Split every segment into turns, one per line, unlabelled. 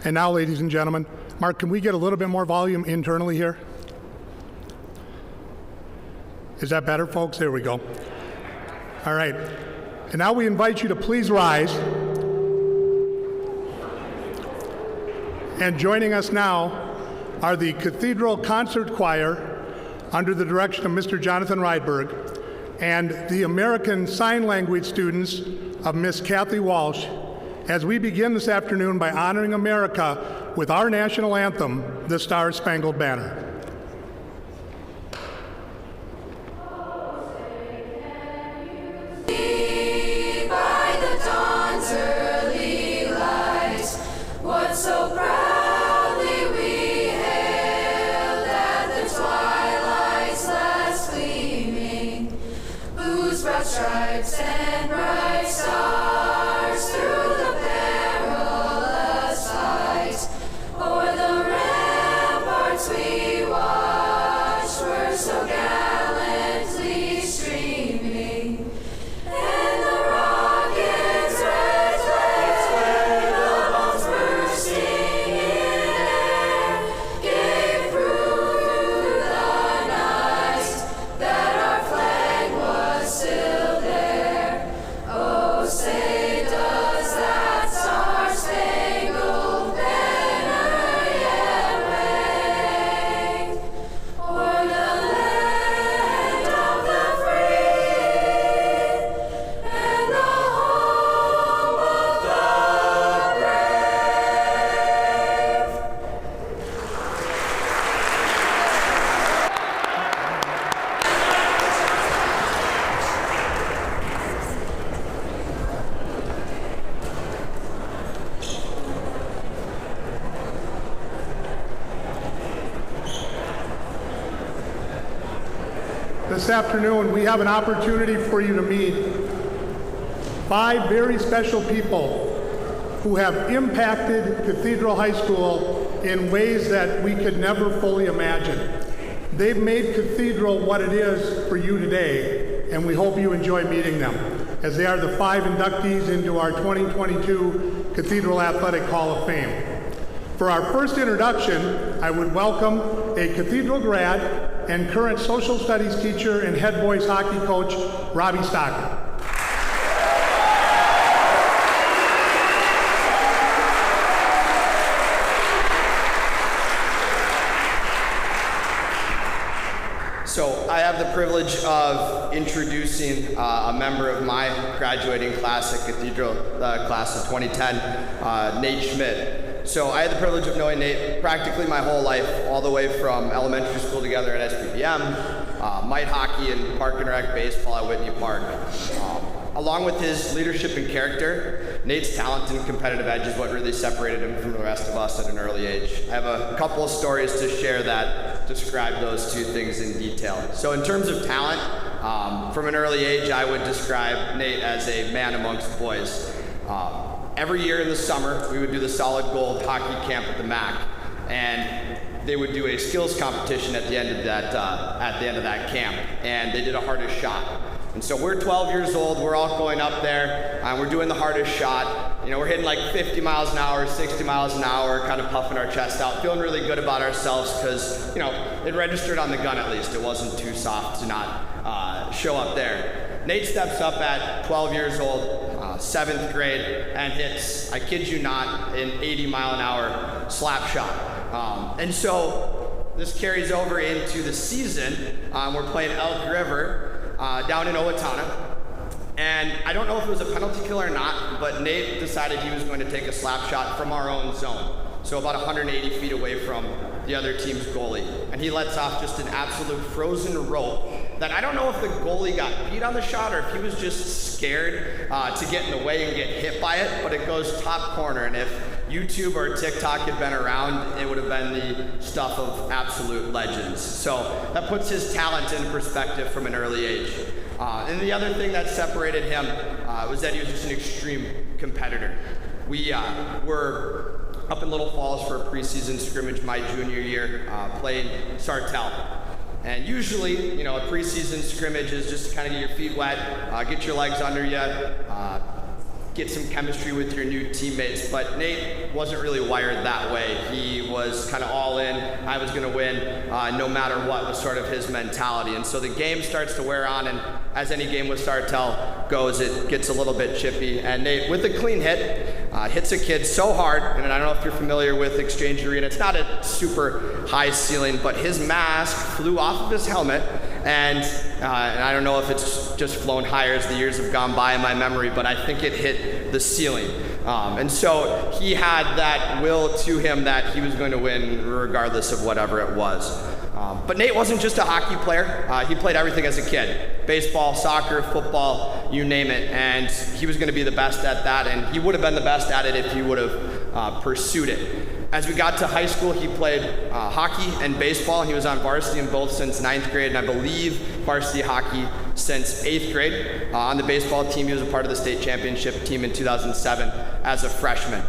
And now, ladies and gentlemen, Mark, can we get a little bit more volume internally here? Is that better, folks? There we go. All right. And now we invite you to please rise. And joining us now are the Cathedral Concert Choir under the direction of Mr. Jonathan Rydberg and the American Sign Language students of Miss Kathy Walsh, as we begin this afternoon by honoring America with our national anthem, the Star-Spangled Banner.
Stripes and bright stars through the perilous fight, o'er the ramparts we watched were so gallantly streaming, and the rockets' red flame, the bombs bursting in air, gave proof through the night that our flag was still. Say, does that star-spangled banner yet wave o'er the land of the free and the home of the
This afternoon, we have an opportunity for you to meet 5 very special people who have impacted Cathedral High School in ways that we could never fully imagine. They've made Cathedral what it is for you today, and we hope you enjoy meeting them, as they are the 5 inductees into our 2022 Cathedral Athletic Hall of Fame. For our first introduction, I would welcome a Cathedral grad and current social studies teacher and head boys hockey coach, Robbie Stocker.
So I have the privilege of introducing a member of my graduating class at Cathedral, class of 2010, Nate Schmidt. So I had the privilege of knowing Nate practically my whole life, all the way from elementary school together at SPPM, mite hockey and park and rec baseball at Whitney Park. Along with his leadership and character, Nate's talent and competitive edge is what really separated him from the rest of us at an early age. I have a couple of stories to share that describe those two things in detail. So in terms of talent, from an early age, I would describe Nate as a man amongst boys. Every year in the summer, we would do the Solid Gold hockey camp at the MAC, and they would do a skills competition at the end of that camp, and they did a hardest shot. And so we're 12 years old, we're all going up there, and we're doing the hardest shot. You know, we're hitting like 50 miles an hour, 60 miles an hour, kind of puffing our chest out, feeling really good about ourselves because, you know, it registered on the gun at least. It wasn't too soft to not show up there. Nate steps up at 12 years old, 7th grade, and hits, I kid you not, an 80-mile-an-hour slap shot. And so this carries over into the season. We're playing Elk River down in Owatonna. And I don't know if it was a penalty kill or not, but Nate decided he was going to take a slap shot from our own zone. So about 180 feet away from the other team's goalie. And he lets off just an absolute frozen rope that I don't know if the goalie got beat on the shot or if he was just scared to get in the way and get hit by it, but it goes top corner. And if YouTube or TikTok had been around, it would have been the stuff of absolute legends. So that puts his talent in perspective from an early age. And the other thing that separated him was that he was just an extreme competitor. We were up in Little Falls for a preseason scrimmage my junior year, playing Sartell. And usually, you know, a preseason scrimmage is just to kind of get your feet wet, get your legs under you, get some chemistry with your new teammates, but Nate wasn't really wired that way. He was kind of all in. I was going to win no matter what was sort of his mentality. And so the game starts to wear on, and as any game with Sartell goes, it gets a little bit chippy. And Nate, with a clean hit, hits a kid so hard, and I don't know if you're familiar with Exchange Arena. It's not a super high ceiling, but his mask flew off of his helmet, and I don't know if it's just flown higher as the years have gone by in my memory, but I think it hit the ceiling. And so he had that will to him that he was going to win regardless of whatever it was. But Nate wasn't just a hockey player. He played everything as a kid. Baseball, soccer, football, you name it. And he was going to be the best at that, and he would have been the best at it if he would have pursued it. As we got to high school, he played hockey and baseball. He was on varsity in both since 9th grade, and I believe varsity hockey since 8th grade. On the baseball team, he was a part of the state championship team in 2007 as a freshman.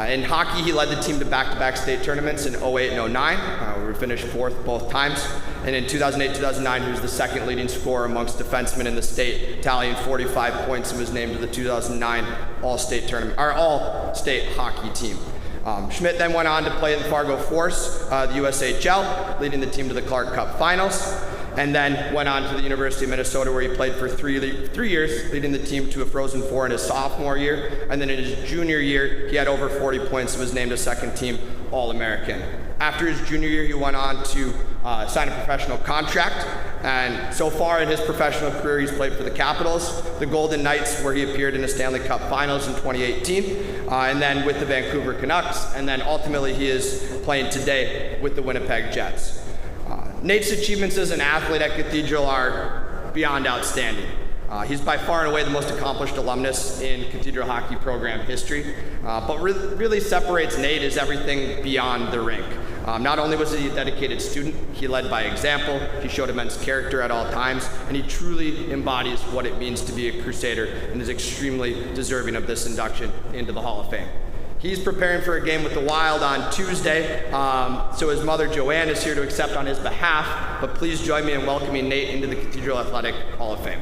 In hockey, he led the team to back-to-back state tournaments in 08 and 09. We finished 4th both times. And in 2008-2009, he was the second leading scorer amongst defensemen in the state, tallying 45 points, and was named to the 2009 All-State tournament, or All-State hockey team. Schmidt then went on to play in the Fargo Force, the USHL, leading the team to the Clark Cup Finals, and then went on to the University of Minnesota, where he played for three years, leading the team to a Frozen Four in his sophomore year, and then in his junior year, he had over 40 points and was named a second-team All-American. After his junior year, he went on to sign a professional contract, and so far in his professional career, he's played for the Capitals, the Golden Knights, where he appeared in the Stanley Cup Finals in 2018, and then with the Vancouver Canucks, and then ultimately he is playing today with the Winnipeg Jets. Nate's achievements as an athlete at Cathedral are beyond outstanding. He's by far and away the most accomplished alumnus in Cathedral hockey program history, but really separates Nate is everything beyond the rink. Not only was he a dedicated student, he led by example, he showed immense character at all times, and he truly embodies what it means to be a Crusader and is extremely deserving of this induction into the Hall of Fame. He's preparing for a game with the Wild on Tuesday, so his mother Joanne is here to accept on his behalf, but please join me in welcoming Nate into the Cathedral Athletic Hall of Fame.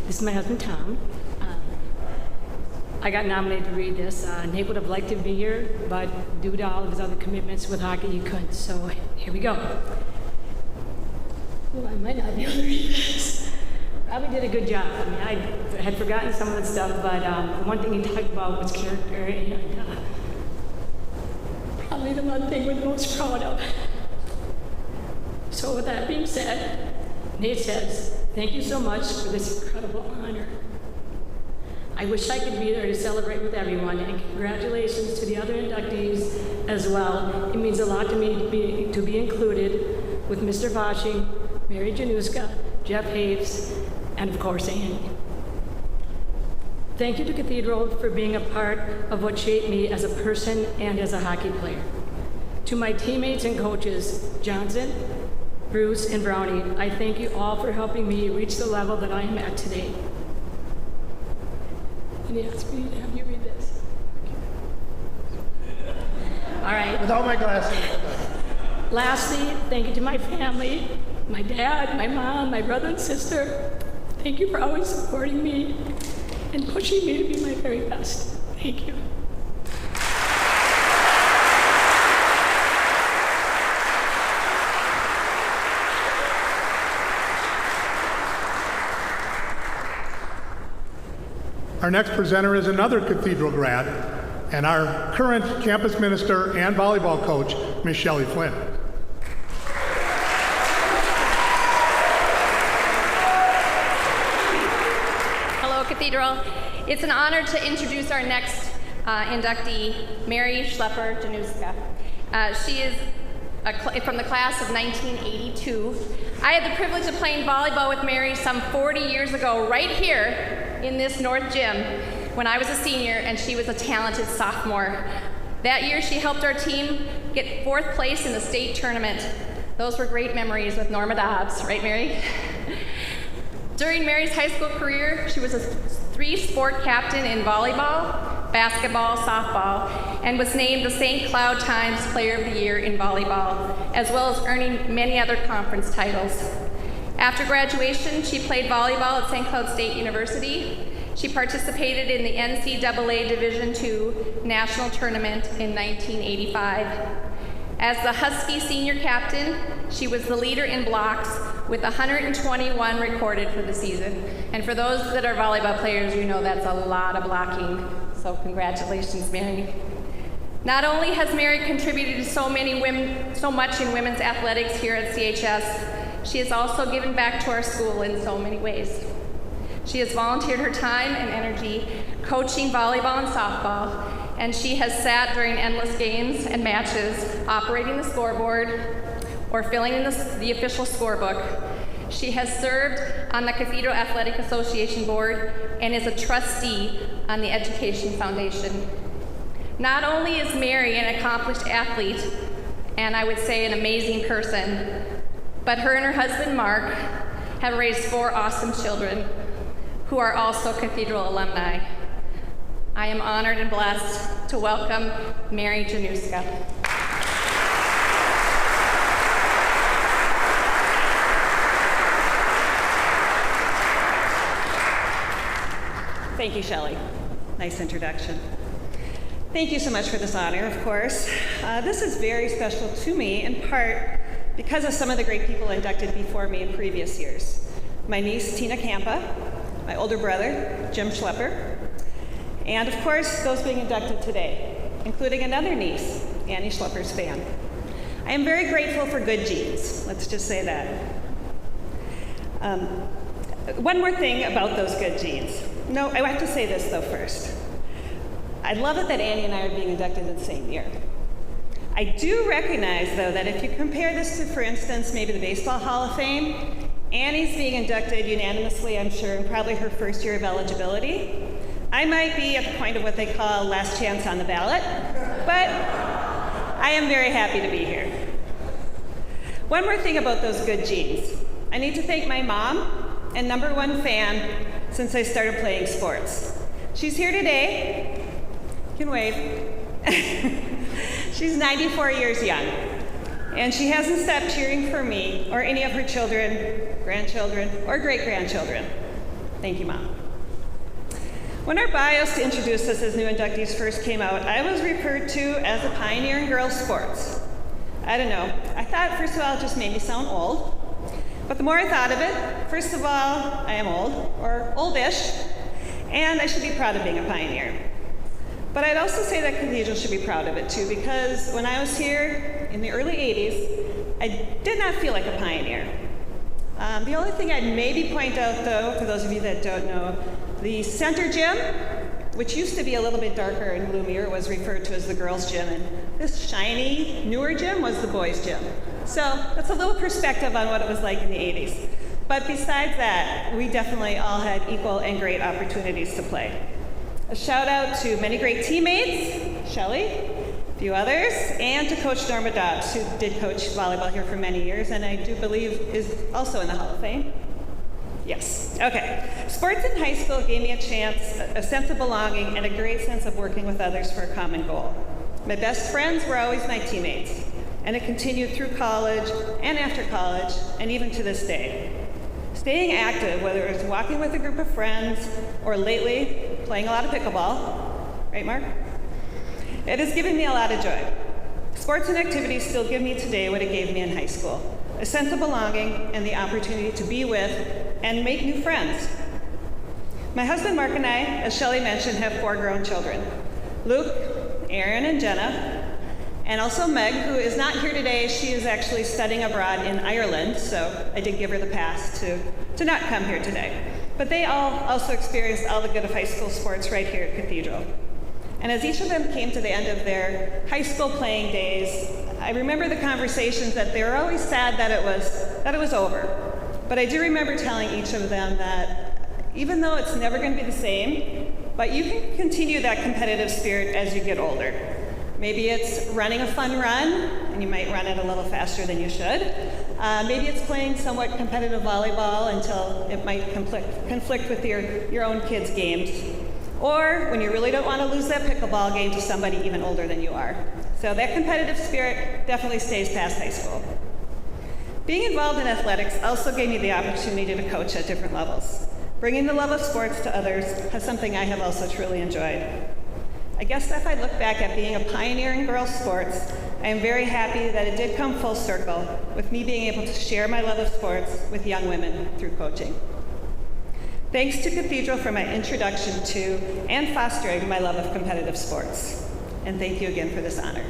This is my husband, Tom. I got nominated to read this. Nate would have liked to be here, but due to all of his other commitments with hockey, he couldn't. So here we go. Oh, I might not be able to read this. Probably did a good job. I mean, I had forgotten some of the stuff, but one thing he talked about was character, and probably the one thing we're most proud of. So with that being said, Nate says, "Thank you so much for this incredible honor. I wish I could be there to celebrate with everyone, and congratulations to the other inductees as well. It means a lot to me to be included with Mr. Foshing, Mary Januszka, Jeff Haves, and of course Annie. Thank you to Cathedral for being a part of what shaped me as a person and as a hockey player. To my teammates and coaches, Johnson, Bruce, and Brownie, I thank you all for helping me reach the level that I am at today." And he asked me to have you read this. All right.
Without my glasses.
Lastly, thank you to my family, my dad, my mom, my brother and sister. Thank you for always supporting me and pushing me to be my very best. Thank you.
Our next presenter is another Cathedral grad and our current campus minister and volleyball coach, Miss Shelley Flynn.
Hello, Cathedral. It's an honor to introduce our next inductee, Mary Schlepper Januszka. She is from the class of 1982. I had the privilege of playing volleyball with Mary some 40 years ago, right here in this North Gym, when I was a senior and she was a talented sophomore. That year, she helped our team get 4th place in the state tournament. Those were great memories with Norma Dobbs, right, Mary? During Mary's high school career, she was a 3-sport captain in volleyball, basketball, softball, and was named the St. Cloud Times Player of the Year in volleyball, as well as earning many other conference titles. After graduation, she played volleyball at St. Cloud State University. She participated in the NCAA Division II National Tournament in 1985. As the Husky senior captain, she was the leader in blocks with 121 recorded for the season. And for those that are volleyball players, you know that's a lot of blocking. So congratulations, Mary. Not only has Mary contributed to so much in women's athletics here at CHS, she has also given back to our school in so many ways. She has volunteered her time and energy coaching volleyball and softball, and she has sat during endless games and matches, operating the scoreboard or filling in the official scorebook. She has served on the Cathedral Athletic Association board and is a trustee on the Education Foundation. Not only is Mary an accomplished athlete, and I would say an amazing person, but her and her husband, Mark, have raised 4 awesome children who are also Cathedral alumni. I am honored and blessed to welcome Mary Januszka.
Thank you, Shelley. Nice introduction. Thank you so much for this honor, of course. This is very special to me, in part because of some of the great people inducted before me in previous years. My niece, Tina Campa, my older brother, Jim Schlepper, and of course, those being inducted today, including another niece, Annie Schlepper's fan. I am very grateful for good genes, let's just say that. One more thing about those good genes. No, I have to say this though first. I love it that Annie and I are being inducted in the same year. I do recognize though that if you compare this to, for instance, maybe the Baseball Hall of Fame, Annie's being inducted unanimously, I'm sure, in probably her first year of eligibility. I might be at the point of what they call last chance on the ballot, but I am very happy to be here. One more thing about those good genes. I need to thank my mom and #1 fan since I started playing sports. She's here today. You can wave. She's 94 years young, and she hasn't stopped cheering for me or any of her children, grandchildren, or great-grandchildren. Thank you, Mom. When our bios to introduce us as new inductees first came out, I was referred to as a pioneer in girls' sports. I don't know. I thought, first of all, it just made me sound old. But the more I thought of it, first of all, I am old, or oldish, and I should be proud of being a pioneer. But I'd also say that Cathedral should be proud of it too, because when I was here in the early 80s, I did not feel like a pioneer. The only thing I'd maybe point out though, for those of you that don't know, the center gym, which used to be a little bit darker and gloomier, was referred to as the girls' gym, and this shiny, newer gym was the boys' gym. So that's a little perspective on what it was like in the 80s. But besides that, we definitely all had equal and great opportunities to play. A shout out to many great teammates, Shelley, a few others, and to Coach Norma Dobbs, who did coach volleyball here for many years, and I do believe is also in the Hall of Fame. Yes, okay. Sports in high school gave me a chance, a sense of belonging, and a great sense of working with others for a common goal. My best friends were always my teammates, and it continued through college and after college, and even to this day. Staying active, whether it's walking with a group of friends or lately playing a lot of pickleball, right, Mark? It has given me a lot of joy. Sports and activities still give me today what it gave me in high school, a sense of belonging and the opportunity to be with and make new friends. My husband Mark and I, as Shelley mentioned, have 4 grown children, Luke, Aaron, and Jenna, and also Meg, who is not here today. She is actually studying abroad in Ireland, so I did give her the pass to not come here today. But they all also experienced all the good of high school sports right here at Cathedral. And as each of them came to the end of their high school playing days, I remember the conversations that they were always sad that it was over. But I do remember telling each of them that even though it's never going to be the same, but you can continue that competitive spirit as you get older. Maybe it's running a fun run, and you might run it a little faster than you should. Maybe it's playing somewhat competitive volleyball until it might conflict with your own kids' games. or when you really don't want to lose that pickleball game to somebody even older than you are. So that competitive spirit definitely stays past high school. Being involved in athletics also gave me the opportunity to coach at different levels. Bringing the love of sports to others is something I have also truly enjoyed. I guess if I look back at being a pioneer in girls' sports, I am very happy that it did come full circle with me being able to share my love of sports with young women through coaching. Thanks to Cathedral for my introduction to and fostering my love of competitive sports. And thank you again for this honor.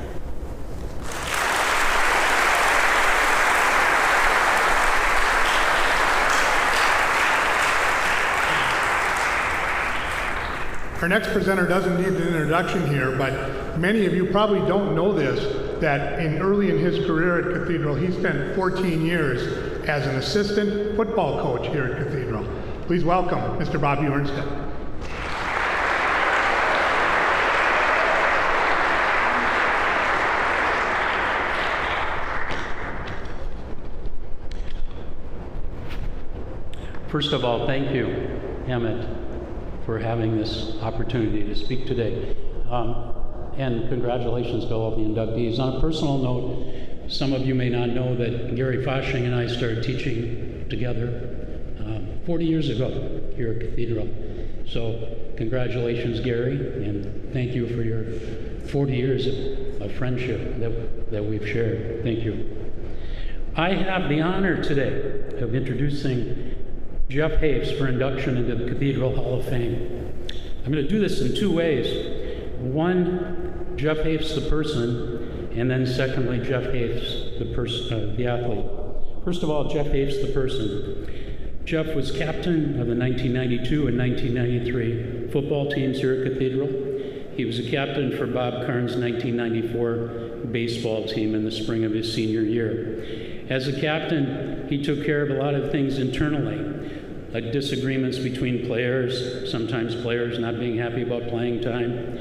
Our next presenter doesn't need an introduction here, but many of you probably don't know this, that early in his career at Cathedral, he spent 14 years as an assistant football coach here at Cathedral. Please welcome Mr. Bobby Ernstedt.
First of all, thank you, Emmett, for having this opportunity to speak today. And congratulations to all the inductees. On a personal note, some of you may not know that Gary Foshing and I started teaching together 40 years ago here at Cathedral. So congratulations, Gary, and thank you for your 40 years of friendship that we've shared. Thank you. I have the honor today of introducing Jeff Hafes for induction into the Cathedral Hall of Fame. I'm going to do this in two ways. One, Jeff Hafes the person, and then secondly, Jeff Hafes the athlete. First of all, Jeff Hafes the person. Jeff was captain of the 1992 and 1993 football teams here at Cathedral. He was a captain for Bob Carn's 1994 baseball team in the spring of his senior year. As a captain, he took care of a lot of things internally, like disagreements between players, sometimes players not being happy about playing time,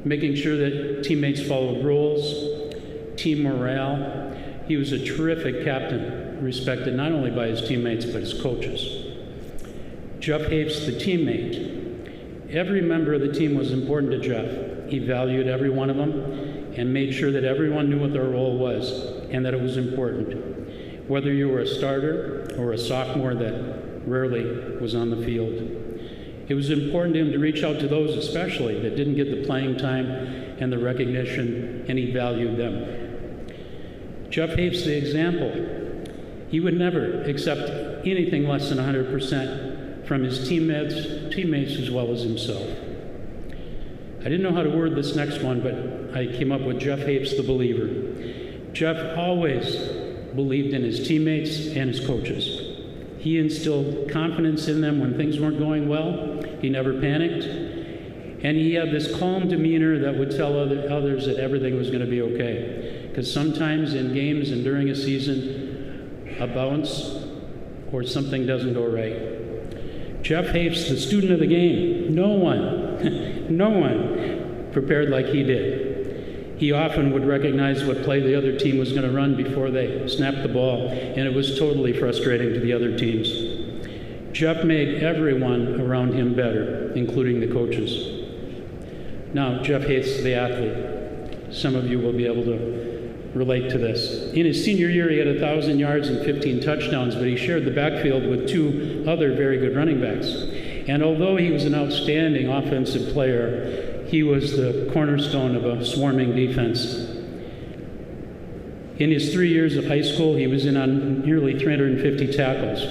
making sure that teammates followed rules, team morale. He was a terrific captain, respected not only by his teammates, but his coaches. Jeff Hafes, the teammate. Every member of the team was important to Jeff. He valued every one of them and made sure that everyone knew what their role was and that it was important. Whether you were a starter or a sophomore that rarely was on the field. It was important to him to reach out to those especially that didn't get the playing time and the recognition, and he valued them. Jeff Hafes, the example. He would never accept anything less than 100% from his teammates as well as himself. I didn't know how to word this next one, but I came up with Jeff Hafes, the believer. Jeff always believed in his teammates and his coaches. He instilled confidence in them when things weren't going well. He never panicked. And he had this calm demeanor that would tell others that everything was going to be okay. Because sometimes in games and during a season, a bounce or something doesn't go right. Jeff Hafes, the student of the game, no one prepared like he did. He often would recognize what play the other team was going to run before they snapped the ball, and it was totally frustrating to the other teams. Jeff made everyone around him better, including the coaches. Now, Jeff Hafes, the athlete. Some of you will be able to relate to this. In his senior year, he had 1,000 yards and 15 touchdowns, but he shared the backfield with two other very good running backs. And although he was an outstanding offensive player, he was the cornerstone of a swarming defense. In his 3 years of high school, he was in on nearly 350 tackles.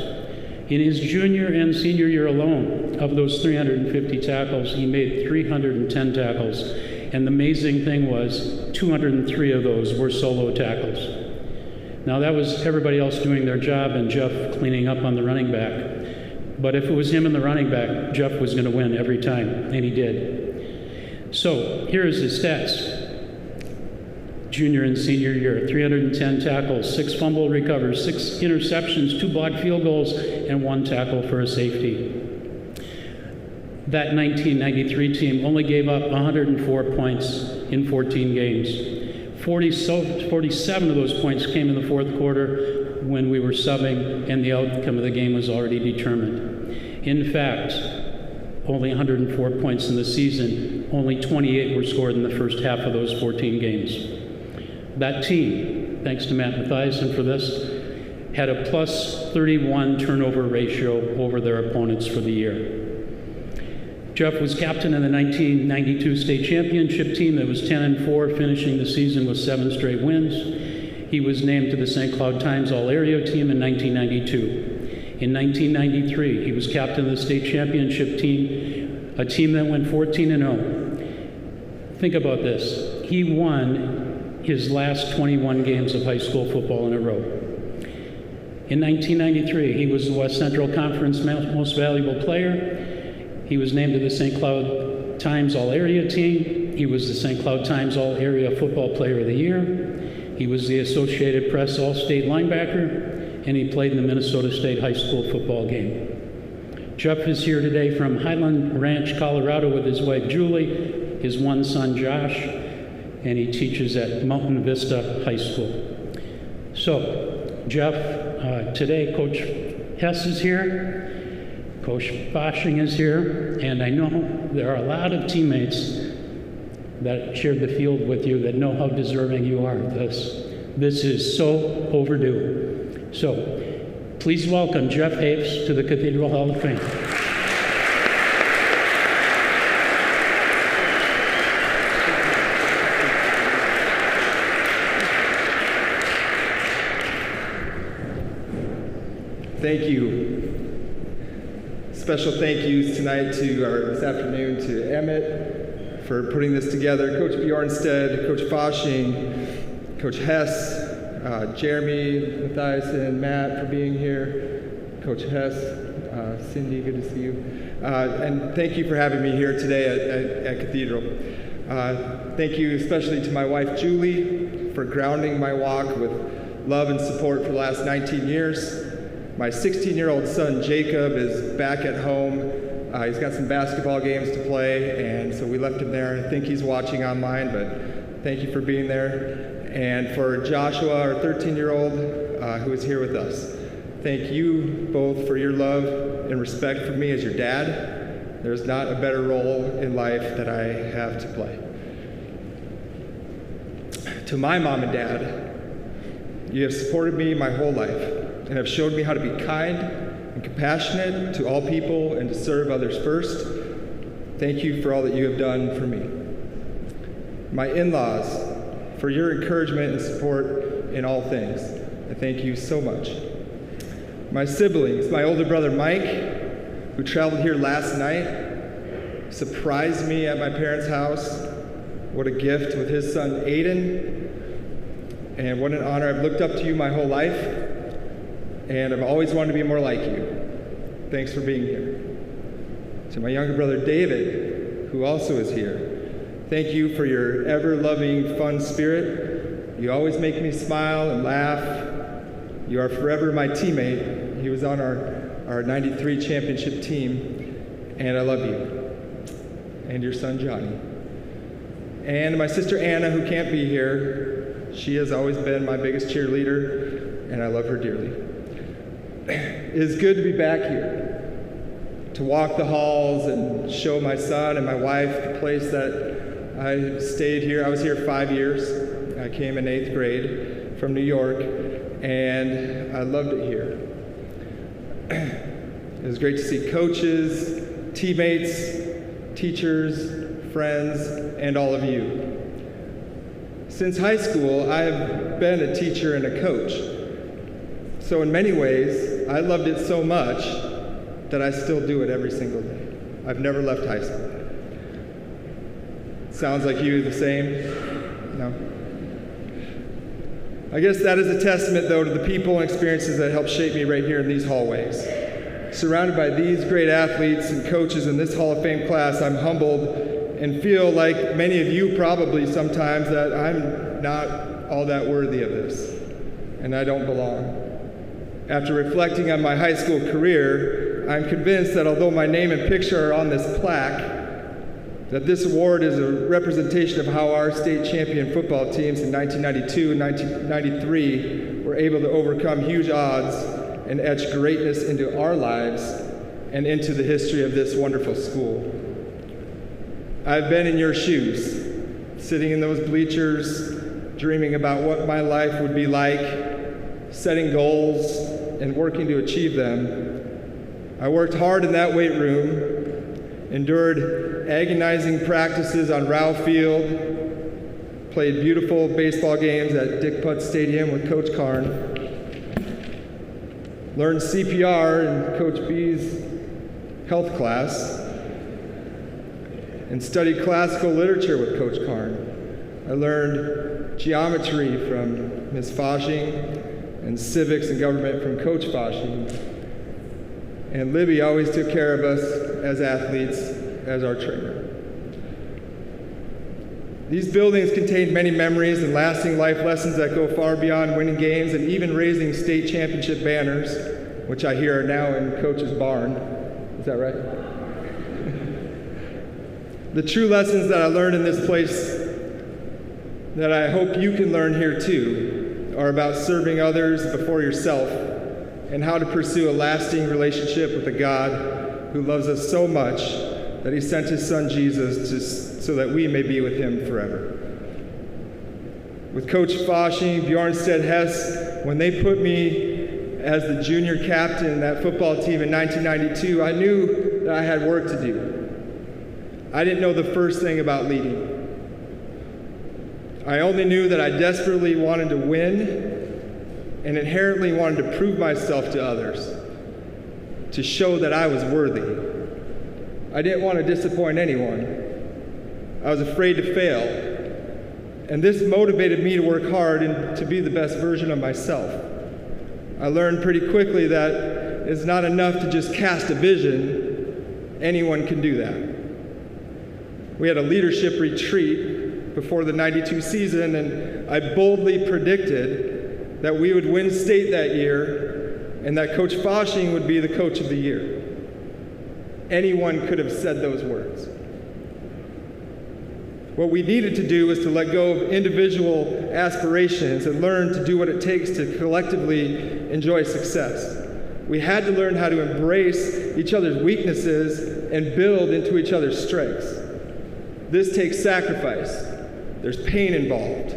In his junior and senior year alone, of those 350 tackles, he made 310 tackles. And the amazing thing was, 203 of those were solo tackles. Now that was everybody else doing their job and Jeff cleaning up on the running back. But if it was him and the running back, Jeff was going to win every time, and he did. So here's his stats. Junior and senior year, 310 tackles, 6 fumble recovers, 6 interceptions, 2 blocked field goals, and 1 tackle for a safety. That 1993 team only gave up 104 points in 14 games. 47 of those points came in the fourth quarter when we were subbing and the outcome of the game was already determined. In fact, only 104 points in the season. Only 28 were scored in the first half of those 14 games. That team, thanks to Matt Mathiasen for this, had a plus 31 turnover ratio over their opponents for the year. Jeff was captain of the 1992 state championship team that was 10-4, finishing the season with 7 straight wins. He was named to the St. Cloud Times All-Area team in 1992. In 1993, he was captain of the state championship team, a team that went 14-0. Think about this. He won his last 21 games of high school football in a row. In 1993, he was the West Central Conference Most Valuable Player. He was named to the St. Cloud Times All-Area team. He was the St. Cloud Times All-Area Football Player of the Year. He was the Associated Press All-State Linebacker, and he played in the Minnesota State High School football game. Jeff is here today from Highland Ranch, Colorado with his wife Julie, his one son Josh, and he teaches at Mountain Vista High School. So, Jeff, today Coach Hess is here, Coach Foshing is here, and I know there are a lot of teammates that shared the field with you that know how deserving you are of this. This is so overdue. So, please welcome Jeff Apes to the Cathedral Hall of Fame.
Thank you. Special thank yous tonight this afternoon to Emmett for putting this together, Coach Bjornstead, Coach Foshing, Coach Hess, Jeremy Mathiasen, Matt for being here, Coach Hess, Cindy, good to see you. And thank you for having me here today at Cathedral. Thank you especially to my wife Julie for grounding my walk with love and support for the last 19 years. My 16-year-old son, Jacob, is back at home. He's got some basketball games to play, and so we left him there. I think he's watching online, but thank you for being there. And for Joshua, our 13-year-old, who is here with us. Thank you both for your love and respect for me as your dad. There's not a better role in life that I have to play. To my mom and dad, you have supported me my whole life and have showed me how to be kind and compassionate to all people and to serve others first. Thank you for all that you have done for me. My in-laws, for your encouragement and support in all things. I thank you so much. My siblings, my older brother Mike, who traveled here last night, surprised me at my parents' house. What a gift with his son Aiden. And what an honor. I've looked up to you my whole life, and I've always wanted to be more like you. Thanks for being here. To my younger brother David, who also is here, thank you for your ever-loving, fun spirit. You always make me smile and laugh. You are forever my teammate. He was on our 93 championship team, and I love you. And your son Johnny. And my sister Anna, who can't be here. She has always been my biggest cheerleader, and I love her dearly. It is good to be back here, to walk the halls and show my son and my wife the place that I stayed here. I was here 5 years. I came in 8th grade from New York, and I loved it here. It was great to see coaches, teammates, teachers, friends, and all of you. Since high school, I have been a teacher and a coach. So in many ways, I loved it so much that I still do it every single day. I've never left high school. Sounds like you the same? No? I guess that is a testament, though, to the people and experiences that helped shape me right here in these hallways. Surrounded by these great athletes and coaches in this Hall of Fame class, I'm humbled and feel like many of you probably sometimes that I'm not all that worthy of this, and I don't belong. After reflecting on my high school career, I'm convinced that although my name and picture are on this plaque, that this award is a representation of how our state champion football teams in 1992 and 1993 were able to overcome huge odds and etch greatness into our lives and into the history of this wonderful school. I've been in your shoes, sitting in those bleachers, dreaming about what my life would be like, setting goals and working to achieve them. I worked hard in that weight room, endured agonizing practices on Rao Field, played beautiful baseball games at Dick Putt Stadium with Coach Karn, learned CPR in Coach B's health class, and studied classical literature with Coach Karn. I learned geometry from Ms. Foshing and civics and government from Coach Foshing. And Libby always took care of us as athletes, as our trainer. These buildings contain many memories and lasting life lessons that go far beyond winning games and even raising state championship banners, which I hear are now in Coach's barn. Is that right? The true lessons that I learned in this place that I hope you can learn here too are about serving others before yourself and how to pursue a lasting relationship with a God who loves us so much that he sent his son Jesus so that we may be with him forever. With Coach Foshing, Bjornstedt Hess, when they put me as the junior captain in that football team in 1992, I knew that I had work to do. I didn't know the first thing about leading. I only knew that I desperately wanted to win and inherently wanted to prove myself to others, to show that I was worthy. I didn't want to disappoint anyone. I was afraid to fail. And this motivated me to work hard and to be the best version of myself. I learned pretty quickly that it's not enough to just cast a vision. Anyone can do that. We had a leadership retreat before the 92 season, and I boldly predicted that we would win state that year and that Coach Foshing would be the coach of the year. Anyone could have said those words. What we needed to do was to let go of individual aspirations and learn to do what it takes to collectively enjoy success. We had to learn how to embrace each other's weaknesses and build into each other's strengths. This takes sacrifice. There's pain involved,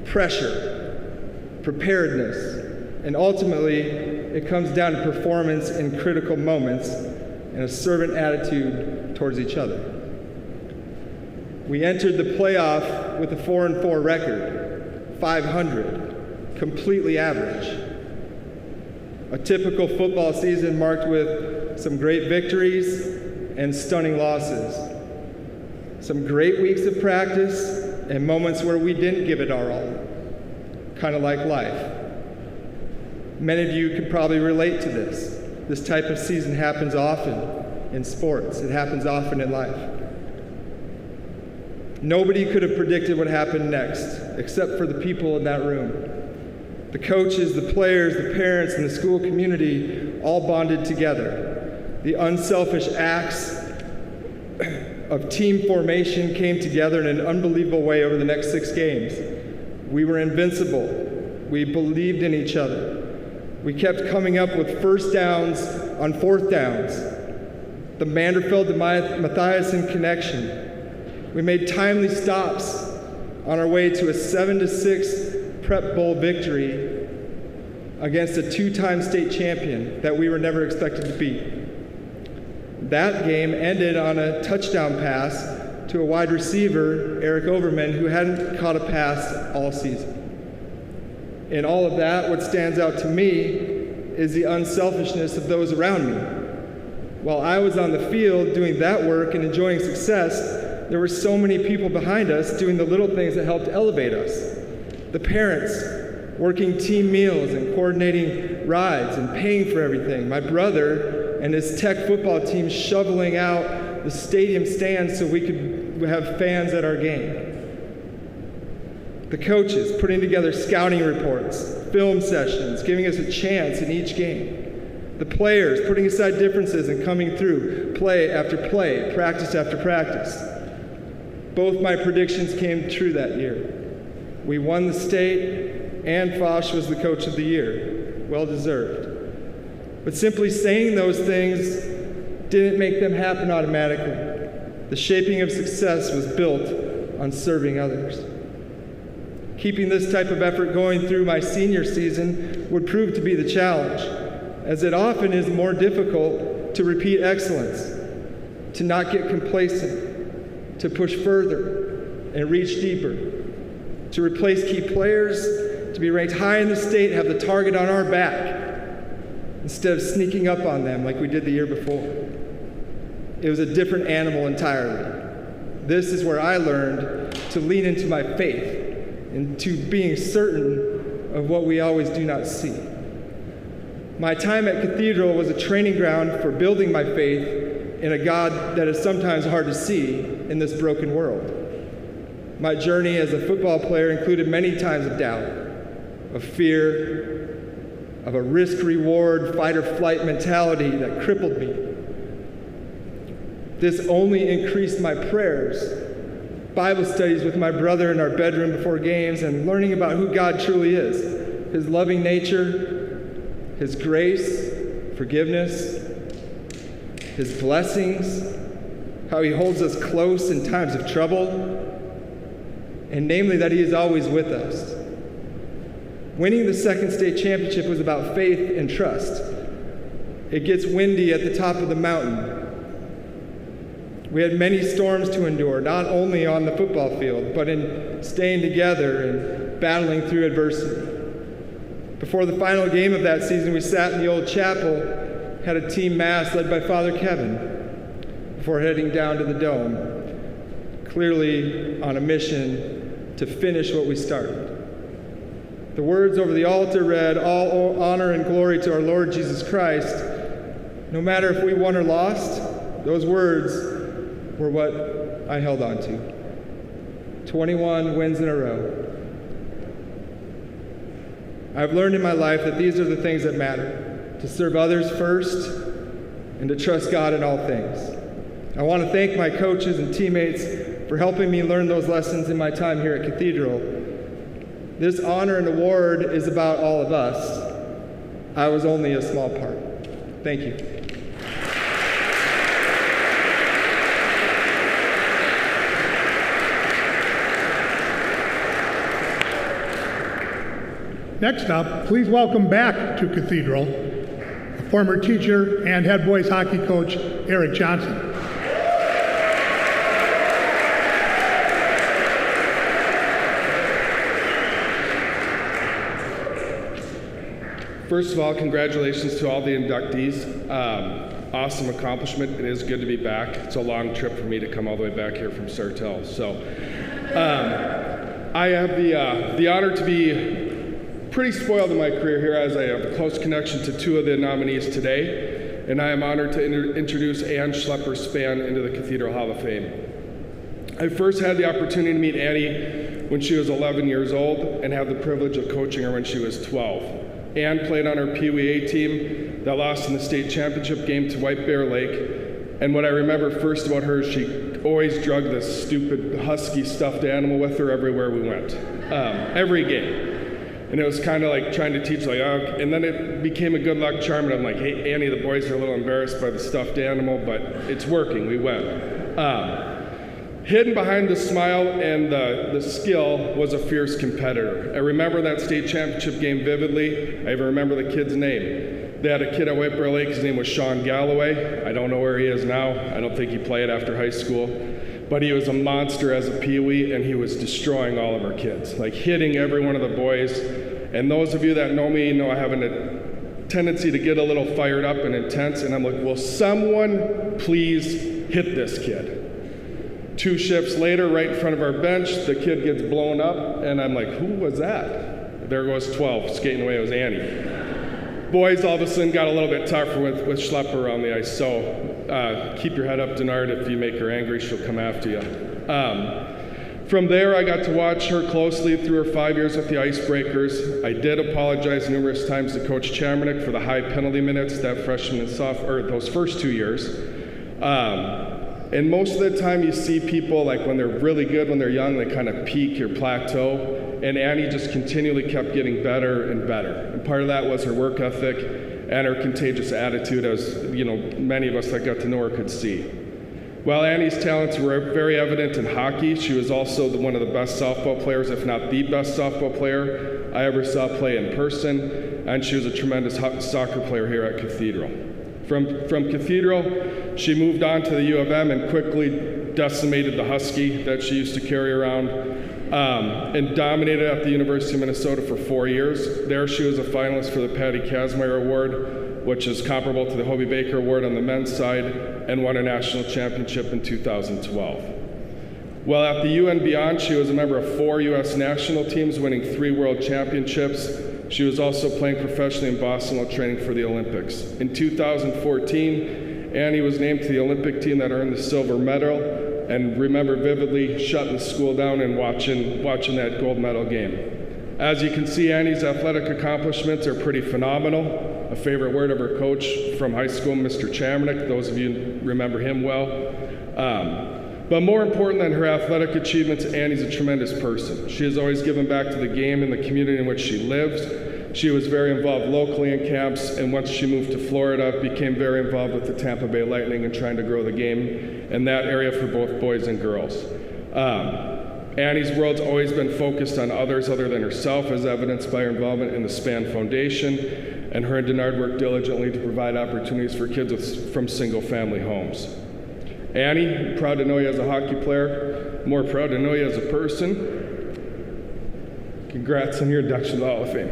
pressure, preparedness, and ultimately it comes down to performance in critical moments and a servant attitude towards each other. We entered the playoff with a 4-4 record, 500, completely average. A typical football season marked with some great victories and stunning losses. Some great weeks of practice and moments where we didn't give it our all, kind of like life. Many of you could probably relate to this. This type of season happens often in sports. It happens often in life. Nobody could have predicted what happened next, except for the people in that room. The coaches, the players, the parents, and the school community all bonded together. The unselfish acts of team formation came together in an unbelievable way over the next 6 games. We were invincible. We believed in each other. We kept coming up with first downs on fourth downs. The Manderfeld to Mathiasen connection. We made timely stops on our way to a 7-6 Prep Bowl victory against a 2-time state champion that we were never expected to beat. That game ended on a touchdown pass to a wide receiver, Eric Overman, who hadn't caught a pass all season. In all of that, what stands out to me is the unselfishness of those around me. While I was on the field doing that work and enjoying success, there were so many people behind us doing the little things that helped elevate us. The parents working team meals and coordinating rides and paying for everything. My brother and his tech football team shoveling out the stadium stands so we could have fans at our game. The coaches putting together scouting reports, film sessions, giving us a chance in each game. The players putting aside differences and coming through play after play, practice after practice. Both my predictions came true that year. We won the state, and Fosh was the coach of the year. Well deserved. But simply saying those things didn't make them happen automatically. The shaping of success was built on serving others. Keeping this type of effort going through my senior season would prove to be the challenge, as it often is more difficult to repeat excellence, to not get complacent, to push further and reach deeper, to replace key players, to be ranked high in the state, have the target on our back, instead of sneaking up on them like we did the year before. It was a different animal entirely. This is where I learned to lean into my faith, into being certain of what we always do not see. My time at Cathedral was a training ground for building my faith in a God that is sometimes hard to see in this broken world. My journey as a football player included many times of doubt, of fear, of a risk-reward, fight-or-flight mentality that crippled me. This only increased my prayers, Bible studies with my brother in our bedroom before games, and learning about who God truly is, his loving nature, his grace, forgiveness, his blessings, how he holds us close in times of trouble, and namely that he is always with us. Winning the second state championship was about faith and trust. It gets windy at the top of the mountain. We had many storms to endure, not only on the football field, but in staying together and battling through adversity. Before the final game of that season, we sat in the old chapel, had a team mass led by Father Kevin, before heading down to the Dome, clearly on a mission to finish what we started. The words over the altar read, "All honor and glory to our Lord Jesus Christ." No matter if we won or lost, those words were what I held on to. 21 wins in a row. I've learned in my life that these are the things that matter, to serve others first and to trust God in all things. I want to thank my coaches and teammates for helping me learn those lessons in my time here at Cathedral. This honor and award is about all of us. I was only a small part. Thank you.
Next up, please welcome back to Cathedral, former teacher and head boys hockey coach, Eric Johnson.
First of all, congratulations to all the inductees. Awesome accomplishment. It is good to be back. It's a long trip for me to come all the way back here from Sartell. So I have the honor to be pretty spoiled in my career here, as I have a close connection to two of the nominees today, and I am honored to introduce Ann Schlepper-Spann into the Cathedral Hall of Fame. I first had the opportunity to meet Annie when she was 11 years old and had the privilege of coaching her when she was 12. Ann played on our Pee Wee A team that lost in the state championship game to White Bear Lake, and what I remember first about her is she always drugged this stupid husky stuffed animal with her everywhere we went, every game. And it was kind of like trying to teach, like, oh, and then it became a good luck charm, and I'm like, hey, Annie, the boys are a little embarrassed by the stuffed animal, but it's working, we win. Hidden behind the smile and the skill was a fierce competitor. I remember that state championship game vividly. I even remember the kid's name. They had a kid at White Bear Lake, his name was Sean Galloway. I don't know where he is now. I don't think he played after high school. But he was a monster as a peewee, and he was destroying all of our kids, like hitting every one of the boys. And those of you that know me know I have a tendency to get a little fired up and intense, and I'm like, will someone please hit this kid? 2 shifts later, right in front of our bench, the kid gets blown up, and I'm like, who was that? There goes 12, skating away, it was Annie. Boys all of a sudden got a little bit tougher with Schlepper on the ice, so keep your head up, Denard. If you make her angry, she'll come after you. From there, I got to watch her closely through her 5 years with the Icebreakers. I did apologize numerous times to Coach Chamernick for the high penalty minutes that freshman and sophomore, those first 2 years. And most of the time you see people, like when they're really good, when they're young, they kind of peak or plateau. And Annie just continually kept getting better and better. And part of that was her work ethic. and her contagious attitude, as many of us that got to know her could see. While Annie's talents were very evident in hockey, she was also one of the best softball players, if not the best softball player I ever saw play in person, and she was a tremendous soccer player here at Cathedral. From Cathedral, she moved on to the U of M and quickly decimated the Husky that she used to carry around, and dominated at the University of Minnesota for 4 years. There she was a finalist for the Patty Kazmaier Award, which is comparable to the Hobie Baker Award on the men's side, and won a national championship in 2012. While at the U and beyond, she was a member of 4 U.S. national teams, winning 3 world championships. She was also playing professionally in Boston while training for the Olympics. In 2014, Annie was named to the Olympic team that earned the silver medal, and remember vividly shutting the school down and watching that gold medal game. As you can see, Annie's athletic accomplishments are pretty phenomenal. A favorite word of her coach from high school, Mr. Chamnick, those of you remember him well. But more important than her athletic achievements, Annie's a tremendous person. She has always given back to the game and the community in which she lives. She was very involved locally in camps, and once she moved to Florida, became very involved with the Tampa Bay Lightning and trying to grow the game in that area for both boys and girls. Annie's world's always been focused on others other than herself, as evidenced by her involvement in the SPAN Foundation, and her and Denard work diligently to provide opportunities for kids from single-family homes. Annie, I'm proud to know you as a hockey player, more proud to know you as a person. Congrats on your induction to the Hall of Fame.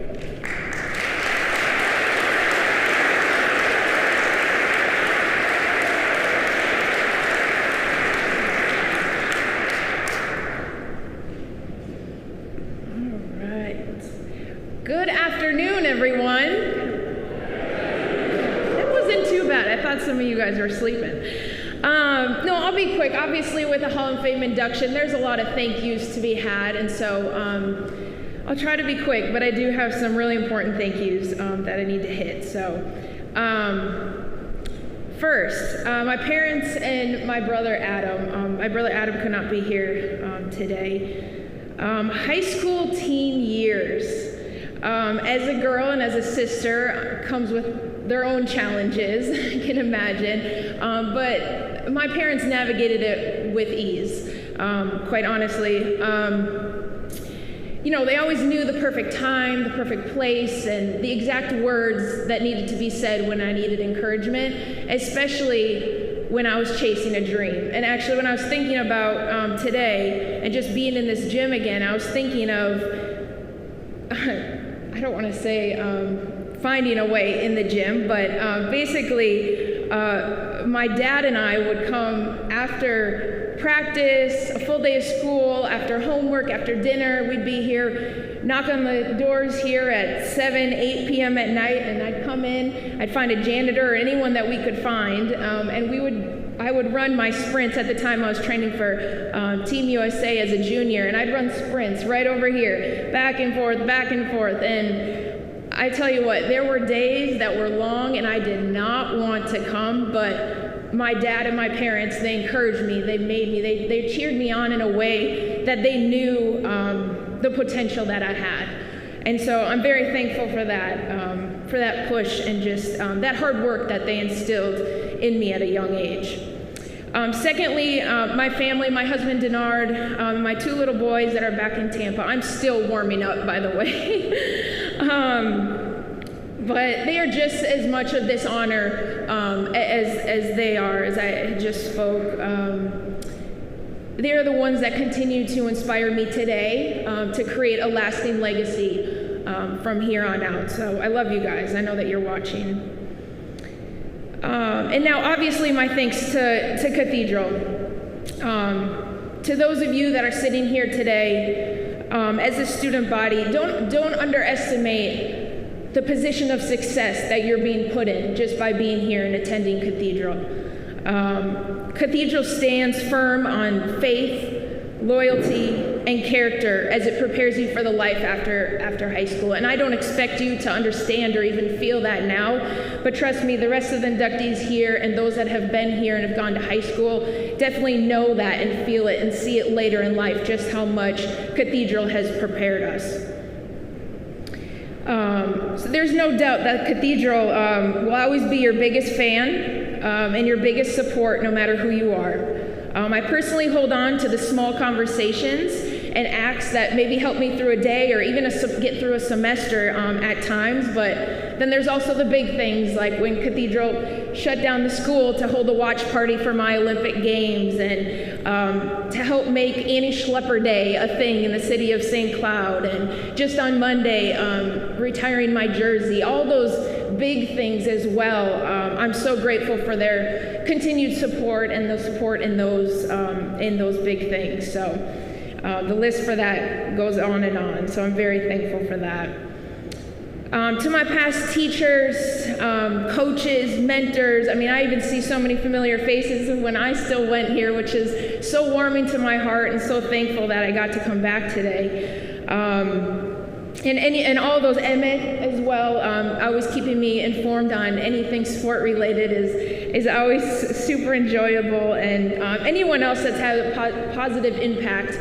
Good afternoon, everyone. It wasn't too bad. I thought some of you guys were sleeping. No, I'll be quick. Obviously, with the Hall of Fame induction, there's a lot of thank yous to be had, and so I'll try to be quick, but I do have some really important thank yous that I need to hit. So, first, my parents and my brother Adam. My brother Adam could not be here today. High school teen years. As a girl and as a sister comes with their own challenges, I can imagine, but my parents navigated it with ease, quite honestly. They always knew the perfect time, the perfect place, and the exact words that needed to be said when I needed encouragement, especially when I was chasing a dream. And actually, when I was thinking about today and just being in this gym again, I was thinking of, I don't want to say finding a way in the gym, but basically my dad and I would come after practice, a full day of school, after homework, after dinner. We'd be here, knock on the doors here at 7, 8 p.m. at night, and I'd come in, I'd find a janitor or anyone that we could find, and I would run my sprints. At the time I was training for Team USA as a junior, and I'd run sprints right over here, back and forth, and I tell you what, there were days that were long and I did not want to come, but my dad and my parents, they encouraged me, they made me, they cheered me on in a way that they knew the potential that I had. And so I'm very thankful for that push and just that hard work that they instilled in me at a young age. Secondly, my family, my husband Denard, my 2 little boys that are back in Tampa. I'm still warming up, by the way. But they are just as much of this honor as they are, as I just spoke. They are the ones that continue to inspire me today to create a lasting legacy from here on out. So I love you guys. I know that you're watching. And now, obviously, my thanks to Cathedral. To those of you that are sitting here today, as a student body, don't underestimate the position of success that you're being put in just by being here and attending Cathedral. Cathedral stands firm on faith, loyalty, and character as it prepares you for the life after high school. And I don't expect you to understand or even feel that now, but trust me, the rest of the inductees here and those that have been here and have gone to high school definitely know that and feel it and see it later in life, just how much Cathedral has prepared us. So there's no doubt that Cathedral will always be your biggest fan and your biggest support no matter who you are. I personally hold on to the small conversations and acts that maybe help me through a day or even get through a semester at times, but then there's also the big things like when Cathedral shut down the school to hold a watch party for my Olympic Games and to help make Annie Schlepper Day a thing in the city of St. Cloud, and just on Monday retiring my jersey, all those big things as well. I'm so grateful for their continued support and the support in those big things. So the list for that goes on and on. So I'm very thankful for that. To my past teachers, coaches, mentors, I even see so many familiar faces when I still went here, which is so warming to my heart and so thankful that I got to come back today. And all those, Emmett as well, always keeping me informed on anything sport related is always super enjoyable. And anyone else that's had a positive impact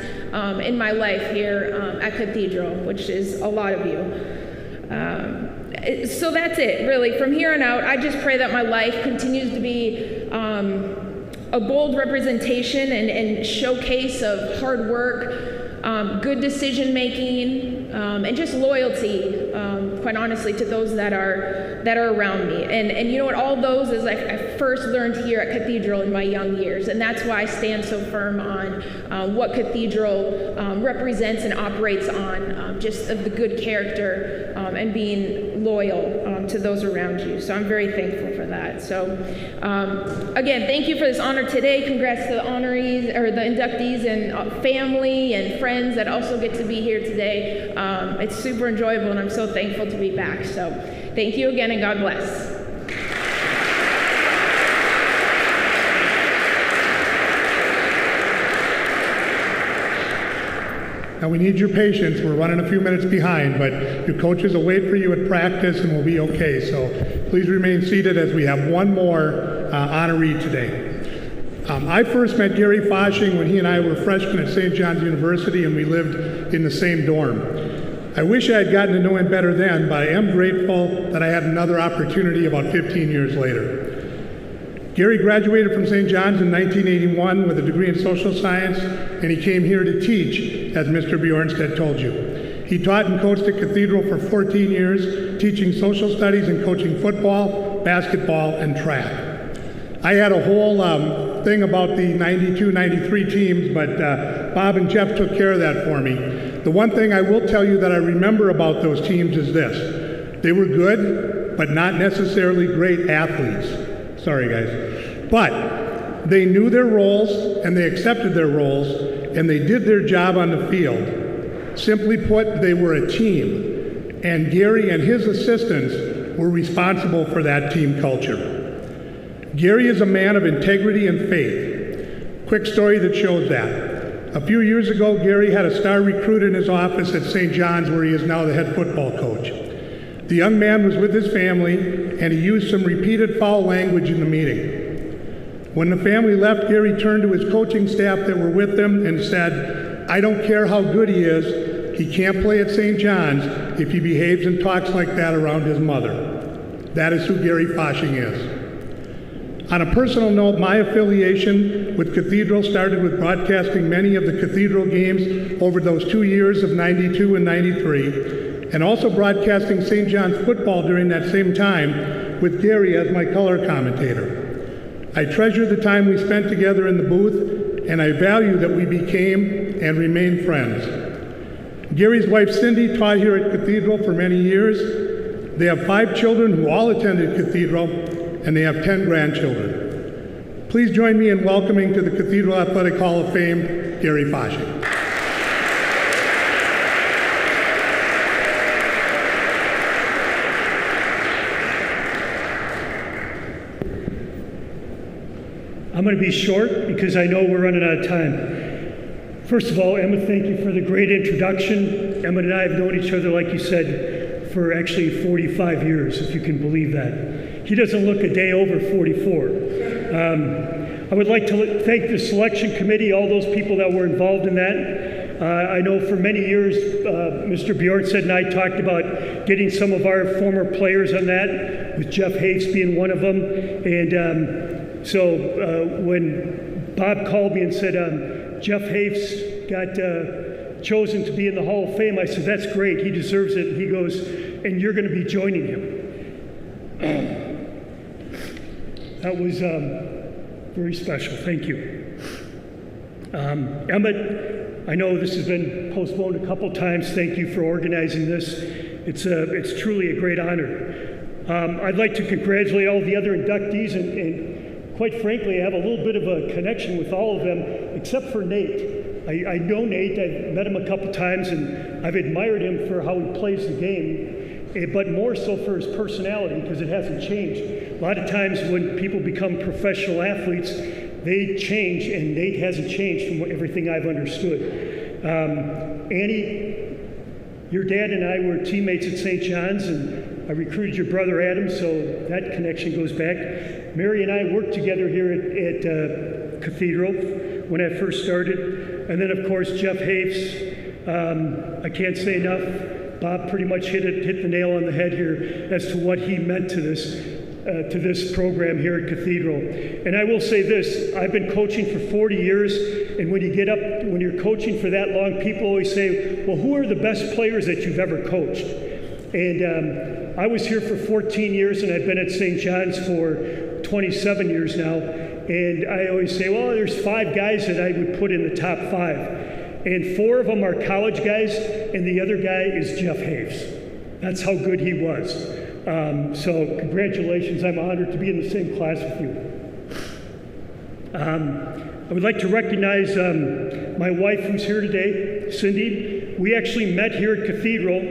in my life here at Cathedral, which is a lot of you. So that's it, really. From here on out, I just pray that my life continues to be a bold representation and showcase of hard work, good decision making, and just loyalty, quite honestly, to those that are around me. And you know what? All those is I first learned here at Cathedral in my young years, and that's why I stand so firm on what Cathedral represents and operates on, just of the good character and being loyal to those around you. So I'm very thankful for that. So again, thank you for this honor today. Congrats to the honorees or the inductees and family and friends that also get to be here today. It's super enjoyable, and I'm so thankful to be back. So thank you again, and God bless.
Now we need your patience. We're running a few minutes behind, but your coaches will wait for you at practice and we'll be okay. So please remain seated as we have one more honoree today. I first met Gary Foshing when he and I were freshmen at St. John's University, and we lived in the same dorm. I wish I had gotten to know him better then, but I am grateful that I had another opportunity about 15 years later. Gary graduated from St. John's in 1981 with a degree in social science, and he came here to teach, as Mr. Bjornstedt told you. He taught and coached at Cathedral for 14 years, teaching social studies and coaching football, basketball, and track. I had a whole thing about the 92-93 teams, but Bob and Jeff took care of that for me. The one thing I will tell you that I remember about those teams is this. They were good, but not necessarily great athletes. Sorry, guys. But they knew their roles, and they accepted their roles, and they did their job on the field. Simply put, they were a team, and Gary and his assistants were responsible for that team culture. Gary is a man of integrity and faith. Quick story that shows that. A few years ago, Gary had a star recruit in his office at St. John's, where he is now the head football coach. The young man was with his family, and he used some repeated foul language in the meeting. When the family left, Gary turned to his coaching staff that were with him and said, "I don't care how good he is, he can't play at St. John's if he behaves and talks like that around his mother." That is who Gary Foshing is. On a personal note, my affiliation with Cathedral started with broadcasting many of the Cathedral games over those 2 years of 92 and 93, and also broadcasting St. John's football during that same time with Gary as my color commentator. I treasure the time we spent together in the booth, and I value that we became and remain friends. Gary's wife Cindy taught here at Cathedral for many years. They have 5 children who all attended Cathedral, and they have 10 grandchildren. Please join me in welcoming to the Cathedral Athletic Hall of Fame, Gary Foshing.
I'm going to be short because I know we're running out of time. First of all, Emma, thank you for the great introduction. Emma and I have known each other, like you said, for actually 45 years, if you can believe that. He doesn't look a day over 44. I would like to thank the selection committee, all those people that were involved in that. I know for many years, Mr. Bjornstad and I talked about getting some of our former players on that, with Jeff Hafes being one of them. And so when Bob called me and said, Jeff Hafes got chosen to be in the Hall of Fame, I said, that's great, he deserves it. He goes, and you're going to be joining him. That was very special. Thank you. Emmett, I know this has been postponed a couple times. Thank you for organizing this. It's truly a great honor. I'd like to congratulate all the other inductees, and quite frankly, I have a little bit of a connection with all of them, except for Nate. I know Nate. I've met him a couple times, and I've admired him for how he plays the game, but more so for his personality, because it hasn't changed. A lot of times when people become professional athletes, they change, and Nate hasn't changed from everything I've understood. Annie, your dad and I were teammates at St. John's, and I recruited your brother Adam, so that connection goes back. Mary and I worked together here at Cathedral when I first started. And then, of course, Jeff Hafes. I can't say enough. Bob pretty much hit the nail on the head here as to what he meant to this program here at Cathedral. And I will say this, I've been coaching for 40 years, and when you're coaching for that long, people always say, well, who are the best players that you've ever coached? And I was here for 14 years, and I've been at St. John's for 27 years now. And I always say, well, there's 5 guys that I would put in the top 5. And 4 of them are college guys, and the other guy is Jeff Hafes. That's how good he was. So congratulations, I'm honored to be in the same class with you. I would like to recognize my wife who's here today, Cindy. We actually met here at Cathedral.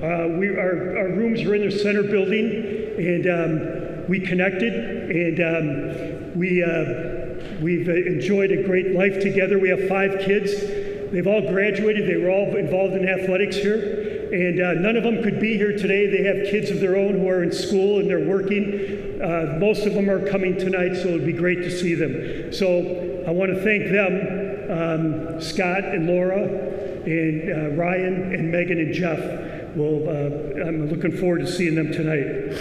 Our rooms are in the center building, and we connected, and we've enjoyed a great life together. We have 5 kids. They've all graduated. They were all involved in athletics here. And none of them could be here today. They have kids of their own who are in school and they're working. Most of them are coming tonight, so it'd be great to see them. So I want to thank them, Scott and Laura, and Ryan and Megan and Jeff. Well, I'm looking forward to seeing them tonight.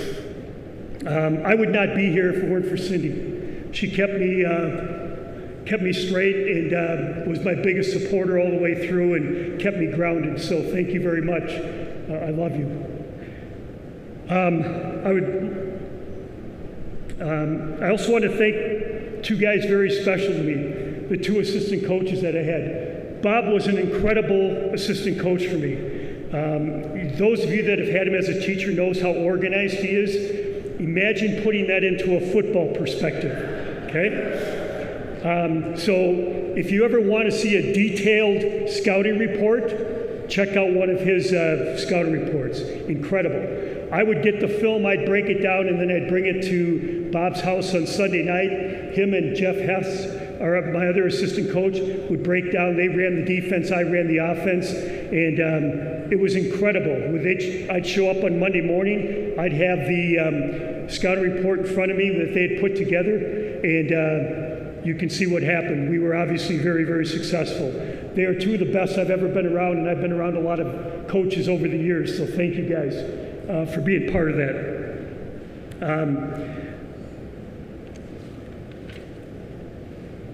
I would not be here if it weren't for Cindy. She kept me straight and was my biggest supporter all the way through and kept me grounded. So thank you very much. I love you. I also want to thank 2 guys very special to me, the 2 assistant coaches that I had. Bob was an incredible assistant coach for me. Those of you that have had him as a teacher knows how organized he is. Imagine putting that into a football perspective, okay? So if you ever want to see a detailed scouting report, check out one of his scouting reports. Incredible. I would get the film, I'd break it down, and then I'd bring it to Bob's house on Sunday night. Him and Jeff Hess, or my other assistant coach, would break down. They ran the defense, I ran the offense, and it was incredible. I'd show up on Monday morning, I'd have the scouting report in front of me that they had put together, and you can see what happened. We were obviously very, very successful. They are 2 of the best I've ever been around, and I've been around a lot of coaches over the years, so thank you guys for being part of that.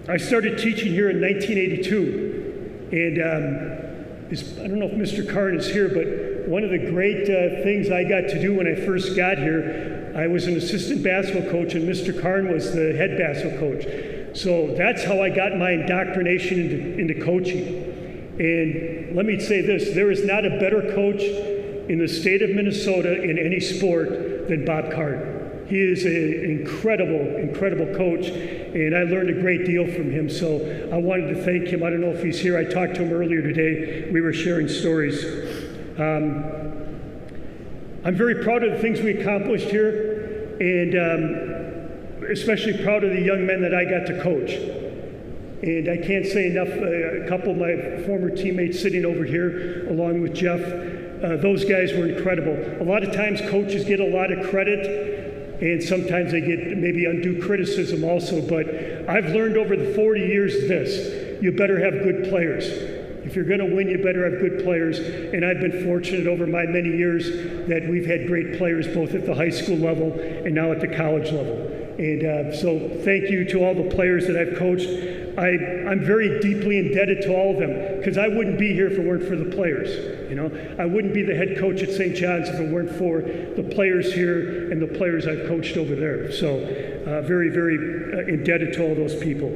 I started teaching here in 1982, and I don't know if Mr. Karn is here, but one of the great things I got to do when I first got here, I was an assistant basketball coach, and Mr. Karn was the head basketball coach. So that's how I got my indoctrination into coaching. And let me say this, there is not a better coach in the state of Minnesota in any sport than Bob Karn. He is an incredible coach, and I learned a great deal from him, so I wanted to thank him. I don't know if he's here. I talked to him earlier today. We were sharing stories. I'm very proud of the things we accomplished here, and especially proud of the young men that I got to coach. And I can't say enough, a couple of my former teammates sitting over here, along with Jeff, those guys were incredible. A lot of times coaches get a lot of credit, and sometimes they get maybe undue criticism also, but I've learned over the 40 years this: you better have good players. If you're going to win, you better have good players. And I've been fortunate over my many years that we've had great players both at the high school level and now at the college level. And so thank you to all the players that I've coached. I'm very deeply indebted to all of them because I wouldn't be here if it weren't for the players. You know, I wouldn't be the head coach at St. John's if it weren't for the players here and the players I've coached over there. So very, very indebted to all those people.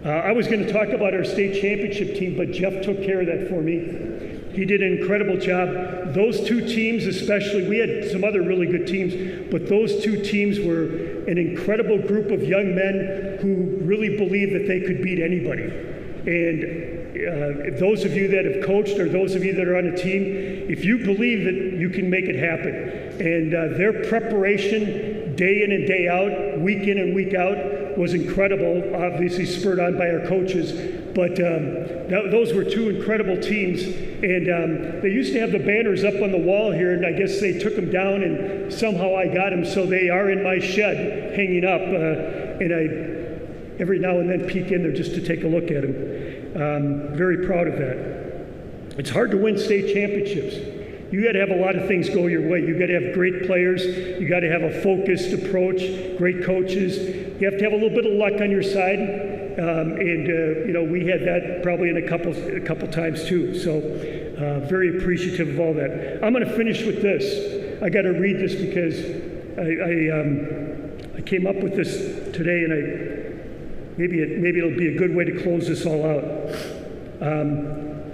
I was going to talk about our state championship team, but Jeff took care of that for me. He did an incredible job. Those two teams especially, we had some other really good teams, but those two teams were an incredible group of young men who really believed that they could beat anybody. And those of you that have coached or those of you that are on a team, if you believe that you can make it happen. And their preparation day in and day out, week in and week out, was incredible, obviously spurred on by our coaches. But those were two incredible teams. And they used to have the banners up on the wall here, and I guess they took them down, and somehow I got them, so they are in my shed hanging up. And I, every now and then, peek in there just to take a look at them. Very proud of that. It's hard to win state championships. You got to have a lot of things go your way. You got to have great players. You got to have a focused approach, great coaches. You have to have a little bit of luck on your side. You know, we had that probably in a couple times too. So very appreciative of all that. I'm going to finish with this. I got to read this because I came up with this today, and maybe it'll be a good way to close this all out.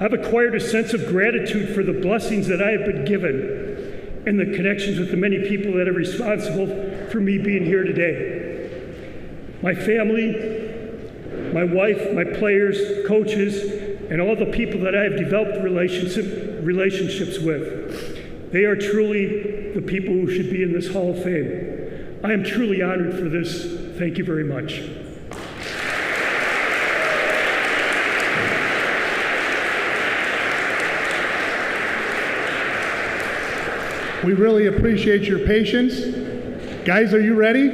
I've acquired a sense of gratitude for the blessings that I have been given and the connections with the many people that are responsible for me being here today. My family, my wife, my players, coaches, and all the people that I have developed relationships with. They are truly the people who should be in this Hall of Fame. I am truly honored for this. Thank you very much.
We really appreciate your patience. Guys, are you ready?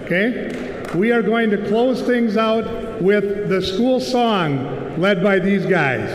Okay. We are going to close things out with the school song led by these guys.